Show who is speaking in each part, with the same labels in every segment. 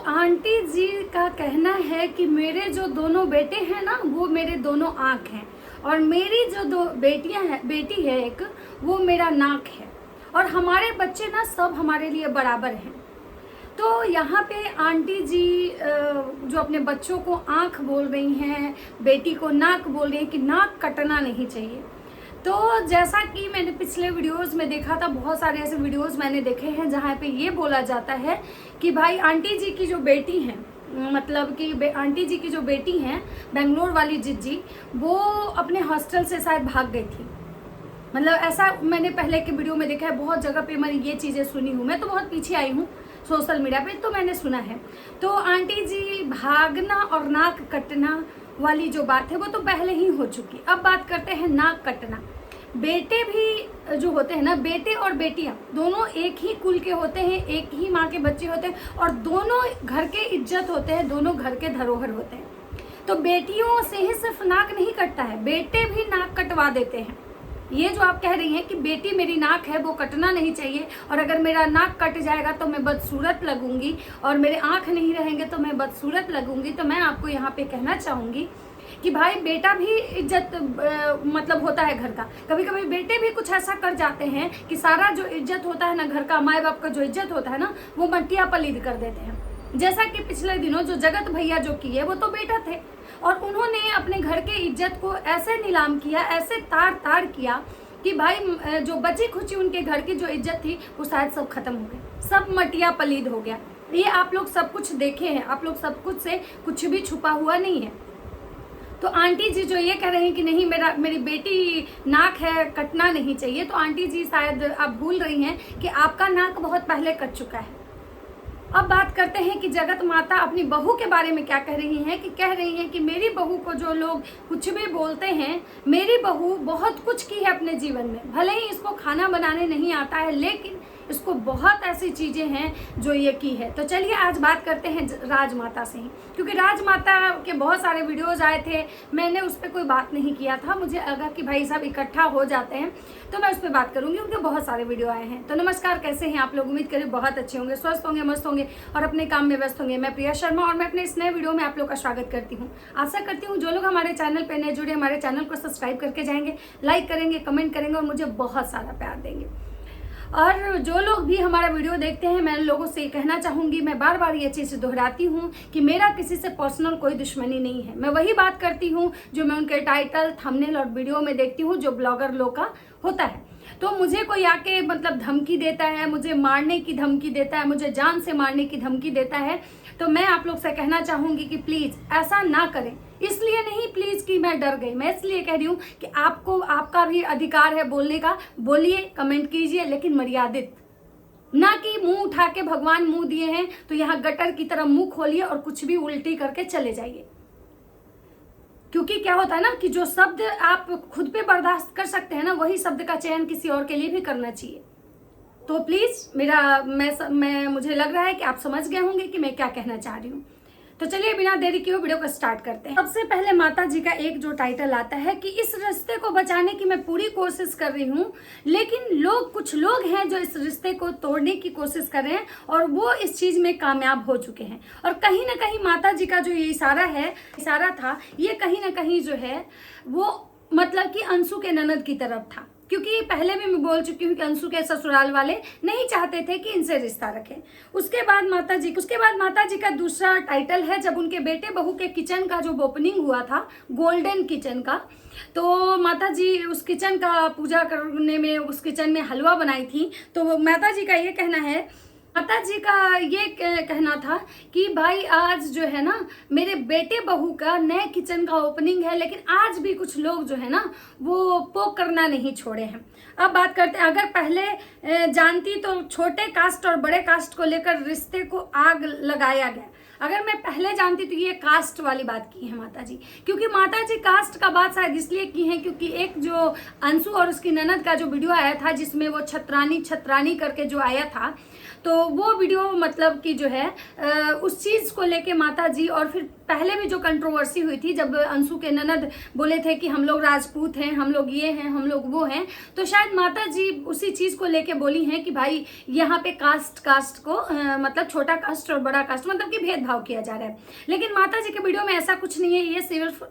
Speaker 1: Aunty जी का कहना है कि मेरे जो दोनों बेटे हैं ना वो मेरे दोनों आँख हैं, और मेरी जो दो बेटियां हैं, बेटी है एक, वो मेरा नाक है, और हमारे बच्चे ना सब हमारे लिए बराबर हैं। तो यहाँ पे आंटी जी जो अपने बच्चों को आँख बोल रही हैं, बेटी को नाक बोल रही हैं कि नाक कटना नहीं चाहिए। तो जैसा कि मैंने पिछले वीडियोस में देखा था, बहुत सारे ऐसे वीडियोस मैंने देखे हैं जहाँ पे ये बोला जाता है कि भाई आंटी जी की जो बेटी हैं, मतलब कि आंटी जी की जो बेटी हैं बेंगलोर वाली जिज्जी, वो अपने हॉस्टल से शायद भाग गई थी। मतलब ऐसा मैंने पहले के वीडियो में देखा है, बहुत जगह पे मैंने ये चीज़ें सुनी हूँ। मैं तो बहुत पीछे आई हूँ सोशल मीडिया पे, तो मैंने सुना है। तो आंटी जी भागना और नाक कटना वाली जो बात है वो तो पहले ही हो चुकी। अब बात करते हैं नाक कटना। बेटे भी जो होते हैं ना, बेटे और बेटियां दोनों एक ही कुल के होते हैं, एक ही माँ के बच्चे होते हैं, और दोनों घर के इज्जत होते हैं, दोनों घर के धरोहर होते हैं। तो बेटियों से ही सिर्फ नाक नहीं कटता है, बेटे भी नाक कटवा देते हैं। ये जो आप कह रही हैं कि बेटी मेरी नाक है वो कटना नहीं चाहिए, और अगर मेरा नाक कट जाएगा तो मैं बदसूरत लगूंगी, और मेरे आँख नहीं रहेंगे तो मैं बदसूरत लगूंगी, तो मैं आपको यहाँ पे कहना चाहूँगी कि भाई बेटा भी इज्जत मतलब होता है घर का। कभी कभी बेटे भी कुछ ऐसा कर जाते हैं कि सारा जो इज्जत होता है ना घर का, माए बाप का जो इज्जत होता है ना, वो मटिया पलीद कर देते हैं। जैसा कि पिछले दिनों जो जगत भैया जो किए, वो तो बेटा थे, और उन्होंने अपने घर के इज्जत को ऐसे नीलाम किया, ऐसे तार तार किया कि भाई जो बची खुची उनके घर की जो इज्जत थी वो शायद सब खत्म हो गई, सब मटिया पलीद हो गया। ये आप लोग सब कुछ देखे हैं, आप लोग सब कुछ से कुछ भी छुपा हुआ नहीं है। तो आंटी जी जो ये कह रहे हैं कि नहीं मेरी बेटी नाक है, कटना नहीं चाहिए, तो आंटी जी शायद आप भूल रही हैं कि आपका नाक बहुत पहले कट चुका है। अब बात करते हैं कि जगत माता अपनी बहू के बारे में क्या कह रही हैं, कि कह रही हैं कि मेरी बहू को जो लोग कुछ भी बोलते हैं, मेरी बहू बहुत कुछ की है अपने जीवन में, भले ही इसको खाना बनाने नहीं आता है, लेकिन इसको बहुत ऐसी चीज़ें हैं जो ये की है। तो चलिए आज बात करते हैं राजमाता से ही, क्योंकि राजमाता के बहुत सारे वीडियोस आए थे, मैंने उस पर कोई बात नहीं किया था। मुझे लगा कि भाई सब इकट्ठा हो जाते हैं तो मैं उस पर बात करूंगी, उनके बहुत सारे वीडियो आए हैं। तो नमस्कार, कैसे हैं आप लोग? उम्मीद करें बहुत अच्छे होंगे, स्वस्थ होंगे, मस्त होंगे और अपने काम में व्यस्त होंगे। मैं प्रिया शर्मा और मैं अपने इस नए वीडियो में आप लोग का स्वागत करती हूँ। आशा करती हूँ जो लोग हमारे चैनल पर नए जुड़े, हमारे चैनल को सब्सक्राइब करके जाएंगे, लाइक करेंगे, कमेंट करेंगे और मुझे बहुत सारा प्यार देंगे। और जो लोग भी हमारा वीडियो देखते हैं, मैं लोगों से कहना चाहूँगी, मैं बार बार ये चीज़ दोहराती हूँ कि मेरा किसी से पर्सनल कोई दुश्मनी नहीं है। मैं वही बात करती हूँ जो मैं उनके टाइटल, थंबनेल और वीडियो में देखती हूँ, जो ब्लॉगर लोग का होता है। तो मुझे कोई आके मतलब धमकी देता है, मुझे मारने की धमकी देता है, मुझे जान से मारने की धमकी देता है, तो मैं आप लोग से कहना चाहूँगी कि प्लीज़ ऐसा ना करें। इसलिए नहीं प्लीज़ कि मैं डर गई, मैं इसलिए कह रही हूँ कि आपको, आपका भी अधिकार है बोलने का, बोलिए, कमेंट कीजिए, लेकिन मर्यादित, ना कि मुंह उठा के भगवान मुंह दिए हैं तो यहाँ गटर की तरह मुंह खोलिए और कुछ भी उल्टी करके चले जाइए। क्योंकि क्या होता है ना कि जो शब्द आप खुद पे बर्दाश्त कर सकते हैं ना, वही शब्द का चयन किसी और के लिए भी करना चाहिए। तो प्लीज मुझे लग रहा है कि आप समझ गए होंगे कि मैं क्या कहना चाह रही हूँ। तो चलिए बिना देरी किए वीडियो को स्टार्ट करते हैं। सबसे पहले माता जी का एक जो टाइटल आता है कि इस रिश्ते को बचाने की मैं पूरी कोशिश कर रही हूँ, लेकिन कुछ लोग हैं जो इस रिश्ते को तोड़ने की कोशिश कर रहे हैं और वो इस चीज में कामयाब हो चुके हैं। और कहीं ना कहीं माता जी का जो ये इशारा था, ये कहीं ना कहीं जो है वो मतलब कि अंशु के ननद की तरफ था, क्योंकि पहले भी मैं बोल चुकी हूँ कि अंशु के ससुराल वाले नहीं चाहते थे कि इनसे रिश्ता रखें। उसके बाद माता जी का दूसरा टाइटल है, जब उनके बेटे बहू के किचन का जो ओपनिंग हुआ था, गोल्डन किचन का, तो माता जी उस किचन का पूजा करने में, उस किचन में हलवा बनाई थी। तो माता जी का ये कहना था कि भाई आज जो है ना मेरे बेटे बहू का नए किचन का ओपनिंग है, लेकिन आज भी कुछ लोग जो है ना वो पोक करना नहीं छोड़े हैं। अब बात करते हैं, अगर पहले जानती तो छोटे कास्ट और बड़े कास्ट को लेकर रिश्ते को आग लगाया गया। अगर मैं पहले जानती तो ये कास्ट वाली बात की है माता जी, क्योंकि माता जी कास्ट का बात शायद इसलिए की है क्योंकि एक जो अंशु और उसकी ननद का जो वीडियो आया था जिसमें वो छतरानी करके जो आया था, तो वो वीडियो मतलब कि जो है उस चीज़ को लेके माता जी, और फिर पहले भी जो कंट्रोवर्सी हुई थी जब अंशु के ननद बोले थे कि हम लोग राजपूत हैं, हम लोग ये हैं, हम लोग वो हैं, तो शायद माता जी उसी चीज़ को लेके बोली हैं कि भाई यहाँ पे कास्ट को मतलब छोटा कास्ट और बड़ा कास्ट मतलब कि भेदभाव किया जा रहा है। लेकिन माता जी के वीडियो में ऐसा कुछ नहीं है, ये सिर्फ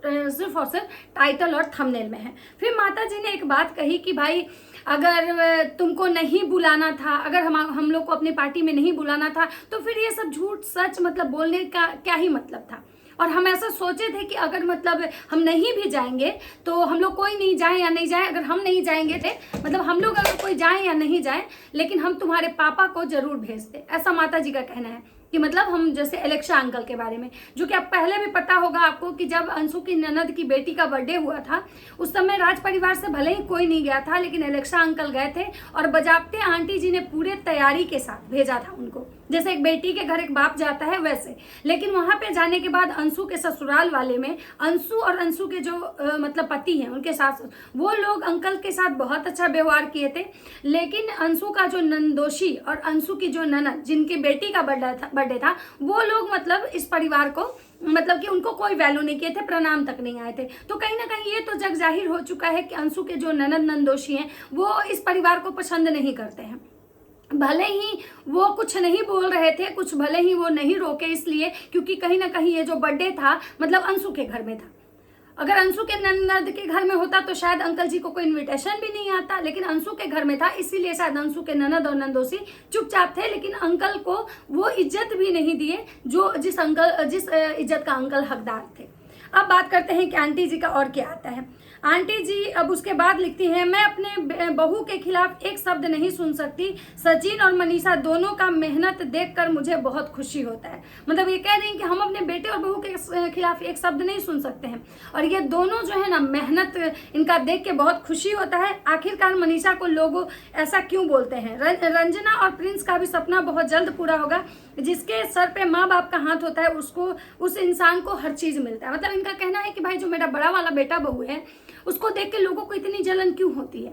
Speaker 1: और सिर्फ टाइटल और थंबनेल में है। फिर माता जी ने एक बात कही कि भाई अगर तुमको नहीं बुलाना था, अगर हम लोग को अपनी पार्टी में नहीं बुलाना था, तो फिर ये सब झूठ सच मतलब बोलने का क्या ही मतलब था। और हम ऐसा सोचे थे कि अगर मतलब हम नहीं भी जाएंगे तो हम लोग कोई नहीं जाए या नहीं जाए, अगर हम नहीं जाएंगे थे मतलब हम लोग अगर कोई जाए या नहीं जाए, लेकिन हम तुम्हारे पापा को जरूर भेज दे, ऐसा माता जी का कहना है। कि मतलब हम जैसे एलेक्सा अंकल के बारे में, जो कि अब पहले भी पता होगा आपको कि जब अंशु की ननद की बेटी का बर्थडे हुआ था उस समय राज परिवार से भले ही कोई नहीं गया था, लेकिन एलेक्सा अंकल गए थे और बजाबते आंटी जी ने पूरे तैयारी के साथ भेजा था उनको, जैसे एक बेटी के घर एक बाप जाता है वैसे। लेकिन वहां पे जाने के बाद अंशु के ससुराल वाले में अंशु और अंशु के जो मतलब पति हैं उनके साथ, वो लोग अंकल के साथ बहुत अच्छा व्यवहार किए थे। लेकिन अंशु का जो नंदोशी और अंशु की जो ननद जिनकी बेटी का बर्थडे था वो लोग मतलब इस परिवार को मतलब कि उनको कोई वैल्यू नहीं किए थे, प्रणाम तक नहीं आए थे। तो कहीं ना कहीं ये तो जग जाहिर हो चुका है कि अंशु के जो ननद नंदोशी हैं वो इस परिवार को पसंद नहीं करते हैं। भले ही वो कुछ नहीं बोल रहे थे, कुछ भले ही वो नहीं रोके, इसलिए क्योंकि कहीं ना कहीं ये जो बर्थडे था मतलब अंशु के घर में था। अगर अंशु के ननद के घर में होता तो शायद अंकल जी को कोई इनविटेशन भी नहीं आता, लेकिन अंशु के घर में था, इसीलिए शायद अंशु के ननद और नंदोसी चुपचाप थे। लेकिन अंकल को वो इज्जत भी नहीं दिए जो जिस इज्जत का अंकल हकदार थे। अब बात करते हैं कि आंटी जी का और क्या आता है। आंटी जी अब उसके बाद लिखती हैं, मैं अपने बहू के खिलाफ एक शब्द नहीं सुन सकती। सचिन और मनीषा दोनों का मेहनत देखकर मुझे बहुत खुशी होता है। मतलब ये कह रही हैं कि हम अपने बेटे और बहू के खिलाफ एक शब्द नहीं सुन सकते हैं, और ये दोनों जो है ना मेहनत इनका देख के बहुत खुशी होता है। आखिरकार मनीषा को लोग ऐसा क्यों बोलते हैं। रंजना और प्रिंस का भी सपना बहुत जल्द पूरा होगा। जिसके सर पे माँ बाप का हाथ होता है उसको, उस इंसान को हर चीज मिलता है। मतलब इनका कहना है कि भाई जो मेरा बड़ा वाला बेटा बहू है उसको देख के लोगों को इतनी जलन क्यों होती है।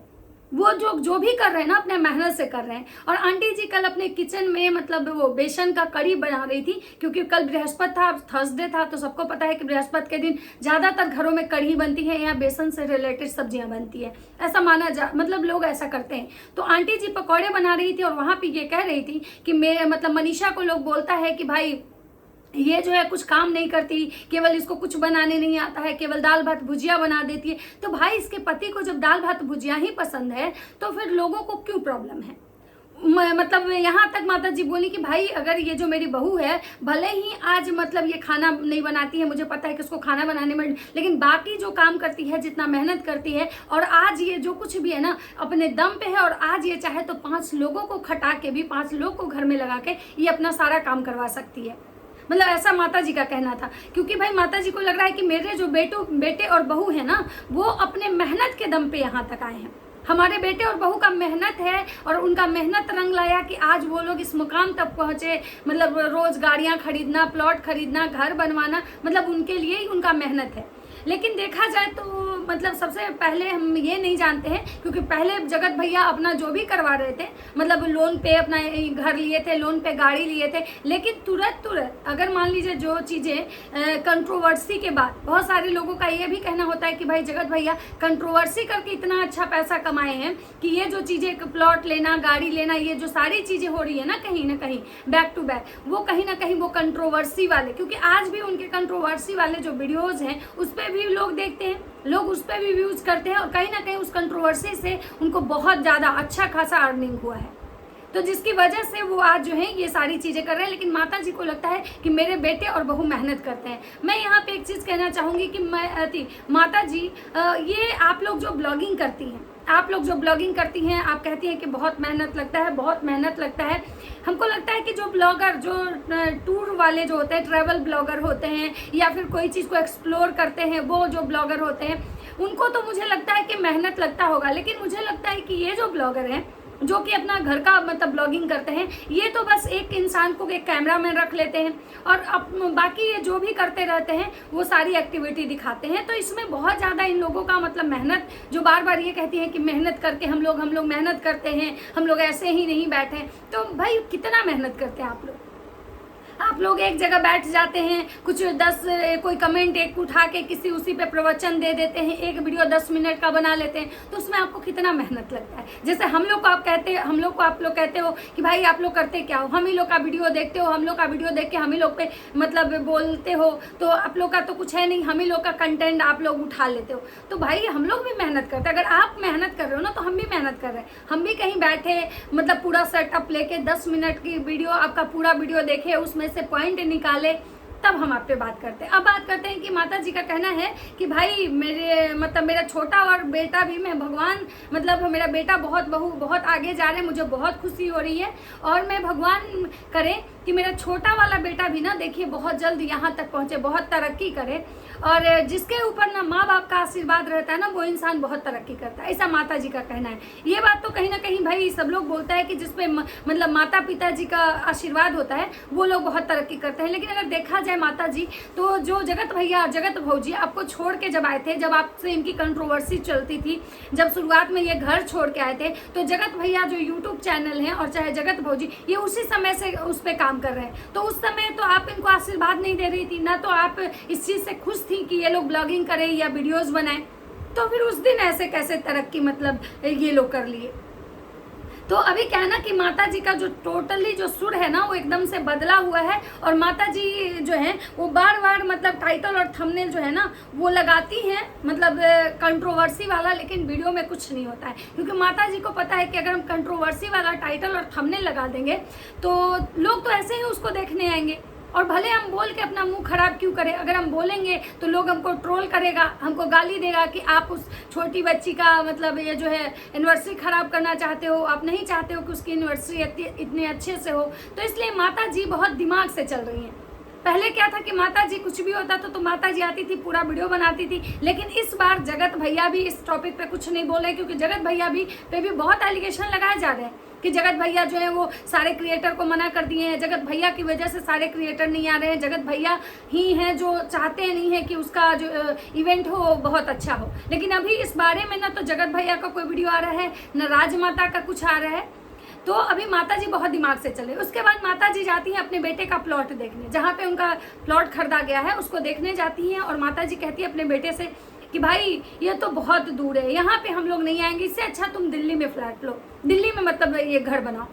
Speaker 1: वो जो भी कर रहे हैं ना अपने मेहनत से कर रहे हैं। और आंटी जी कल अपने किचन में मतलब वो बेसन का कड़ी बना रही थी, क्योंकि कल बृहस्पति था, थर्सडे था, तो सबको पता है कि बृहस्पति के दिन ज्यादातर घरों में कड़ी बनती है या बेसन से रिलेटेड सब्जियां बनती है, ऐसा मतलब लोग ऐसा करते हैं। तो आंटी जी पकौड़े बना रही थी और वहां पे ये कह रही थी कि मैं मतलब मनीषा को लोग बोलता है कि भाई ये जो है कुछ काम नहीं करती, केवल इसको कुछ बनाने नहीं आता है, केवल दाल भात भुजिया बना देती है। तो भाई इसके पति को जब दाल भात भुजिया ही पसंद है तो फिर लोगों को क्यों प्रॉब्लम है। मतलब यहाँ तक माता जी बोली कि भाई अगर ये जो मेरी बहू है भले ही आज मतलब ये खाना नहीं बनाती है, मुझे पता है कि उसको खाना बनाने में, लेकिन बाकी जो काम करती है, जितना मेहनत करती है, और आज ये जो कुछ भी है ना अपने दम पे है, और आज ये चाहे तो 5 लोगों को खटा के भी 5 लोग को घर में लगा के ये अपना सारा काम करवा सकती है। मतलब ऐसा माता जी का कहना था, क्योंकि भाई माता जी को लग रहा है कि मेरे जो बेटे और बहू है ना वो अपने मेहनत के दम पे यहाँ तक आए हैं। हमारे बेटे और बहू का मेहनत है और उनका मेहनत रंग लाया कि आज वो लोग इस मुकाम तक पहुंचे। मतलब रोज गाड़ियां खरीदना, प्लॉट खरीदना, घर बनवाना, मतलब उनके लिए ही उनका मेहनत है। लेकिन देखा जाए तो मतलब सबसे पहले हम ये नहीं जानते हैं, क्योंकि पहले जगत भैया अपना जो भी करवा रहे थे मतलब लोन पे अपना घर लिए थे, लोन पे गाड़ी लिए थे, लेकिन तुरंत अगर मान लीजिए जो चीज़ें कंट्रोवर्सी के बाद, बहुत सारे लोगों का ये भी कहना होता है कि भाई जगत भैया कंट्रोवर्सी करके इतना अच्छा पैसा कमाए हैं कि ये जो चीज़ें प्लॉट लेना, गाड़ी लेना, ये जो सारी चीज़ें हो रही है ना कहीं ना कहीं बैक टू बैक, वो कहीं ना कहीं वो कंट्रोवर्सी वाले, क्योंकि आज भी उनके कंट्रोवर्सी वाले जो वीडियोज़ हैं उस पर भी लोग देखते हैं, लोग उस पर भी व्यूज करते हैं, और कहीं ना कहीं उस कंट्रोवर्सी से उनको बहुत ज़्यादा अच्छा खासा अर्निंग हुआ है। तो जिसकी वजह से वो आज जो है ये सारी चीज़ें कर रहे हैं। लेकिन माता जी को लगता है कि मेरे बेटे और बहू मेहनत करते हैं। मैं यहाँ पे एक चीज़ कहना चाहूँगी कि माता जी ये आप लोग जो ब्लॉगिंग करती हैं, आप कहती हैं कि बहुत मेहनत लगता है, बहुत मेहनत लगता है। हमको लगता है कि जो ब्लॉगर, जो टूर वाले जो होते हैं, ट्रैवल ब्लॉगर होते हैं, या फिर कोई चीज़ को एक्सप्लोर करते हैं, वो जो ब्लॉगर होते हैं उनको तो मुझे लगता है कि मेहनत लगता होगा। लेकिन मुझे लगता है कि ये जो ब्लॉगर हैं जो कि अपना घर का मतलब ब्लॉगिंग करते हैं। ये तो बस एक इंसान को एक कैमरा मैन रख लेते हैं और बाकी ये जो भी करते रहते हैं वो सारी एक्टिविटी दिखाते हैं। तो इसमें बहुत ज़्यादा इन लोगों का मतलब मेहनत, जो बार बार ये कहती है कि मेहनत करके हम लोग मेहनत करते हैं, हम लोग ऐसे ही नहीं बैठे। तो भाई कितना मेहनत करते हैं आप लोग एक जगह बैठ जाते हैं, कुछ 10 कोई कमेंट एक उठा के किसी उसी पे प्रवचन दे देते हैं, एक वीडियो 10 मिनट का बना लेते हैं, तो उसमें आपको कितना मेहनत लगता है। जैसे हम लोग को आप लोग कहते हो कि भाई आप लोग करते क्या हो, हम ही लोग का वीडियो देखते हो, हम लोग का वीडियो देख के हम ही लोग पे मतलब बोलते हो, तो आप लोग का तो कुछ है नहीं, हम ही लोग का कंटेंट आप लोग उठा लेते हो। तो भाई हम लोग भी मेहनत करते हैं। अगर आप मेहनत कर रहे हो ना तो हम भी मेहनत कर रहे हैं। हम भी कहीं बैठे मतलब पूरा सेटअप लेके 10 मिनट की वीडियो, आपका पूरा वीडियो देखे, उसमें से पॉइंट निकाले, तब हम आप पे बात करते हैं। अब बात करते हैं कि माता जी का कहना है कि भाई मेरा छोटा और बेटा भी, मैं भगवान मतलब मेरा बेटा बहुत आगे जा रहे हैं, मुझे बहुत खुशी हो रही है और मैं भगवान करे कि मेरा छोटा वाला बेटा भी ना देखिए बहुत जल्द यहाँ तक पहुँचे, बहुत तरक्की करे। और जिसके ऊपर ना माँ बाप का आशीर्वाद रहता है ना वो इंसान बहुत तरक्की करता है, ऐसा माता जी का कहना है। ये बात तो कहीं ना कहीं भाई सब लोग बोलता है कि जिसपे मतलब माता पिता जी का आशीर्वाद होता है वो लोग बहुत तरक्की करते हैं। लेकिन अगर देखा जाए माता जी, तो जो जगत भैया जगत भौजी आपको छोड़ के जब आए थे, जब आपसे इनकी कंट्रोवर्सी चलती थी, जब शुरुआत में ये घर छोड़ के आए थे, तो जगत भैया जो यूट्यूब चैनल है और चाहे जगत भौजी, ये उसी समय से उस पर काम कर रहे हैं। तो उस समय तो आप इनको आशीर्वाद नहीं दे रही थी ना, तो आप इस चीज़ से खुश थी कि ये लोग ब्लॉगिंग करें या वीडियोस बनाएं, तो फिर उस दिन ऐसे कैसे तरक्की मतलब ये लोग कर लिए। तो अभी क्या है ना कि माता जी का जो टोटली जो सुर है ना वो एकदम से बदला हुआ है और माता जी जो है वो बार बार मतलब टाइटल और थंबनेल जो है ना वो लगाती हैं मतलब कंट्रोवर्सी वाला, लेकिन वीडियो में कुछ नहीं होता है। क्योंकि माता जी को पता है कि अगर हम कंट्रोवर्सी वाला टाइटल और थंबनेल लगा देंगे तो लोग तो ऐसे ही उसको देखने आएंगे, और भले हम बोल के अपना मुंह खराब क्यों करें, अगर हम बोलेंगे तो लोग हमको ट्रोल करेगा, हमको गाली देगा कि आप उस छोटी बच्ची का मतलब ये जो है एनिवर्सरी खराब करना चाहते हो, आप नहीं चाहते हो कि उसकी एनिवर्सरी इतने अच्छे से हो। तो इसलिए माता जी बहुत दिमाग से चल रही हैं। पहले क्या था कि माता जी कुछ भी होता तो माता जी आती थी, पूरा वीडियो बनाती थी, लेकिन इस बार जगत भैया भी इस टॉपिक पे कुछ नहीं बोल रहे, क्योंकि जगत भैया पे भी बहुत एलिगेशन लगाए जा रहे हैं कि जगत भैया जो है वो सारे क्रिएटर को मना कर दिए हैं, जगत भैया की वजह से सारे क्रिएटर नहीं आ रहे हैं, जगत भैया ही हैं जो चाहते नहीं है कि उसका जो इवेंट हो बहुत अच्छा हो। लेकिन अभी इस बारे में ना तो जगत भैया का कोई वीडियो आ रहा है, न राजमाता का कुछ आ रहा है। तो अभी माता जी बहुत दिमाग से चले। उसके बाद माता जी जाती हैं अपने बेटे का प्लॉट देखने, जहाँ पे उनका प्लॉट खरीदा गया है उसको देखने जाती हैं, और माता जी कहती है अपने बेटे से कि भाई ये तो बहुत दूर है, यहाँ पे हम लोग नहीं आएंगे, इससे अच्छा तुम दिल्ली में फ्लैट लो, दिल्ली में मतलब ये घर बनाओ।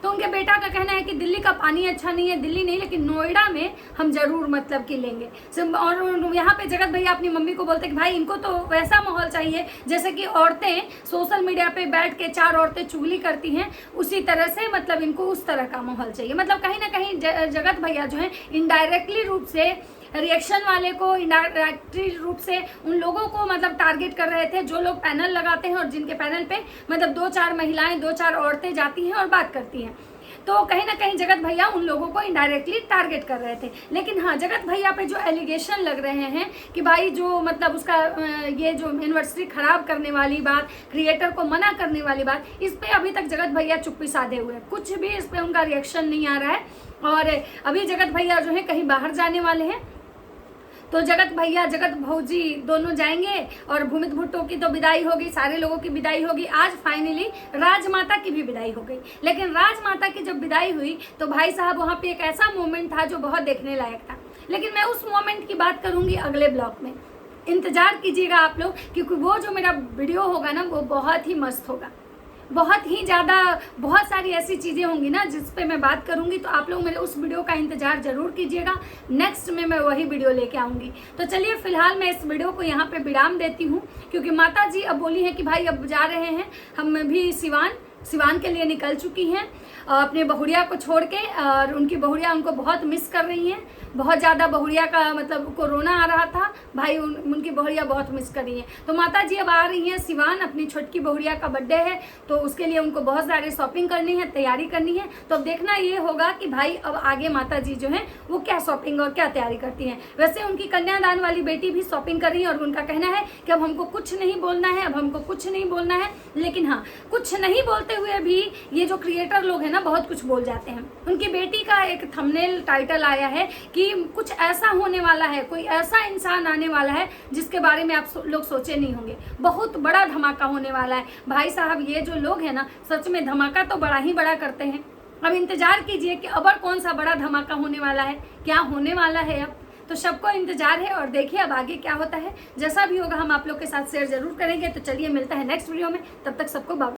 Speaker 1: तो उनके बेटा का कहना है कि दिल्ली का पानी अच्छा नहीं है, दिल्ली नहीं लेकिन नोएडा में हम जरूर मतलब कि लेंगे। और यहाँ पे जगत भैया अपनी मम्मी को बोलते कि भाई इनको तो वैसा माहौल चाहिए जैसे कि औरतें सोशल मीडिया पे बैठ के 4 औरतें चुगली करती हैं, उसी तरह से मतलब इनको उस तरह का माहौल चाहिए। मतलब कहीं ना कहीं जगत भैया जो है इनडायरेक्टली रूप से रिएक्शन वाले को, इनडायरेक्टली रूप से उन लोगों को मतलब टारगेट कर रहे थे जो लोग पैनल लगाते हैं और जिनके पैनल पे मतलब 2-4 महिलाएं, 2-4 औरतें जाती हैं और बात करती हैं। तो कहीं ना कहीं जगत भैया उन लोगों को इनडायरेक्टली टारगेट कर रहे थे। लेकिन हाँ, जगत भैया पे जो एलिगेशन लग रहे हैं कि भाई जो मतलब उसका ये जो एनिवर्सरी खराब करने वाली बात, क्रिएटर को मना करने वाली बात, इस पे अभी तक जगत भैया चुप्पी साधे हुए, कुछ भी इस पे उनका रिएक्शन नहीं आ रहा है। और अभी जगत भैया जो है कहीं बाहर जाने वाले हैं, तो जगत भैया जगत भौजी दोनों जाएंगे और भूमित भुट्टो की तो विदाई होगी, सारे लोगों की विदाई होगी। आज फाइनली राजमाता की भी विदाई हो गई। लेकिन राजमाता की जब विदाई हुई तो भाई साहब वहाँ पे एक ऐसा मोमेंट था जो बहुत देखने लायक था। लेकिन मैं उस मोमेंट की बात करूंगी अगले ब्लॉग में, इंतजार कीजिएगा आप लोग, क्योंकि वो जो मेरा वीडियो होगा ना वो बहुत ही मस्त होगा, बहुत ही ज़्यादा, बहुत सारी ऐसी चीज़ें होंगी ना जिस पे मैं बात करूंगी। तो आप लोग मेरे उस वीडियो का इंतजार जरूर कीजिएगा, नेक्स्ट में मैं वही वीडियो लेके आऊँगी। तो चलिए फिलहाल मैं इस वीडियो को यहाँ पे विराम देती हूँ, क्योंकि माता जी अब बोली है कि भाई अब जा रहे हैं, हम भी सिवान के लिए निकल चुकी हैं अपने बहुड़िया को छोड़ के, और उनकी बहुड़िया उनको बहुत मिस कर रही हैं। बहुत ज़्यादा बहुड़िया का मतलब कोरोना आ रहा था भाई, उनकी बहुड़िया बहुत मिस कर रही हैं। तो माता जी अब आ रही हैं सिवान, अपनी छोटकी बहुड़िया का बर्थडे है तो उसके लिए उनको बहुत सारी शॉपिंग करनी है, तैयारी करनी है। तो अब देखना ये होगा कि भाई अब आगे माता जी जो हैं वो क्या शॉपिंग और क्या तैयारी करती हैं। वैसे उनकी कन्यादान वाली बेटी भी शॉपिंग कर रही है और उनका कहना है कि अब हमको कुछ नहीं बोलना है, अब हमको कुछ नहीं बोलना है। लेकिन हाँ, कुछ नहीं बोलते हुए भी ये जो क्रिएटर लोग हैं ना बहुत कुछ बोल जाते हैं। उनकी बेटी का एक थंबनेल टाइटल आया है कि कुछ ऐसा होने वाला है, कोई ऐसा इंसान आने वाला है जिसके बारे में आप लोग सोचे नहीं होंगे, बहुत बड़ा धमाका होने वाला है। भाई साहब ये जो लोग हैं ना सच में धमाका तो बड़ा ही बड़ा करते हैं। अब इंतजार कीजिए कि अब और कौन सा बड़ा धमाका होने वाला है, क्या होने वाला है। अब तो सबको इंतजार है और देखिए अब आगे क्या होता है। जैसा भी होगा हम आप लोग के साथ शेयर जरूर करेंगे। तो चलिए मिलता है नेक्स्ट वीडियो में, तब तक सबको बाय।